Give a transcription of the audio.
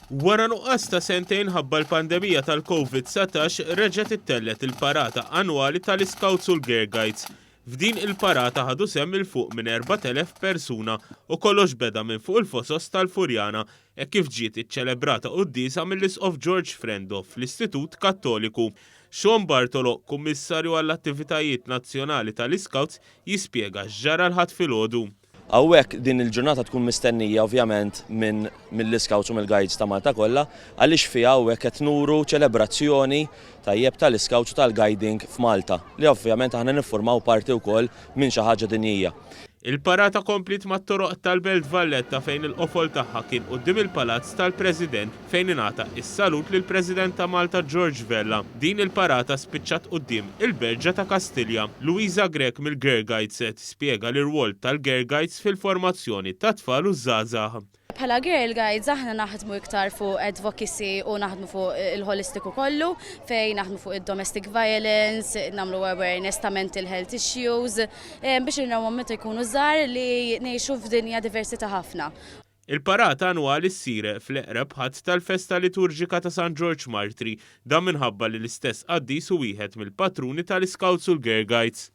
Wara nuqqas ta' sentejn ħabba l-pandemija tal-COVID-19 reġgħet ittellet il-parata annwali tal-Scouts u l-Girl Guides. F'din il-parata ħadu semm il fuq minn 4,000 persuna u kollox beda minn fuq il-fosos tal-Furjana kif ġiet iċċelebrata qudiesa mill-Isqof George Frendo fl-Istitut Kattoliku. Sean Bartolo, kummissarju għall-attivitajiet nazzjonali tal-Scouts, jispjega x'ġara l-ħadd filgħodu. Hawnhekk din il-ġurnata tkun mistennija ovvjament mill-Scouts u mill-Guides ta' Malta kollha għaliex fiha hawnhekk qed nuru ċelebrazzjoni tajjeb tal-Scouts u tal-Guiding f'Malta li ovvjament aħna niffurmaw parti wkoll minn xi ħaġa dinjija. Il-parata komplit mat-toroq tal-Belt Valletta fejn il-qofol tagħha kien quddiem il-Palazz tal-President fejn ingħata is-salut lill-President ta' Malta George Vella. Din il-parata spiċċat quddiem il-Berġa ta' Kastilja. Luisa Grek mill-Girl Guides tispjega l-irwol tal-Girl Guides fil-formazzjoni ta' tfal u żgħażagħ. Bħala Girl Guides aħna naħdmu iktar fuq advocacy u naħdmu fuq il-holistiku kollu, fejn naħdmu fuq il-domestic violence, nagħmlu awareness ta' mental health issues, biex nrawhom meta jkunu żgħar li ngħixu f'dinja diversità ħafna. Il-parata annwali ssir fl-eqreb ħadd tal-Festa Liturġika ta' St. George Martri, dan minħabba li l-istess qaddis u wieħed mill-patruni tal-Scouts u l-Girl Guides.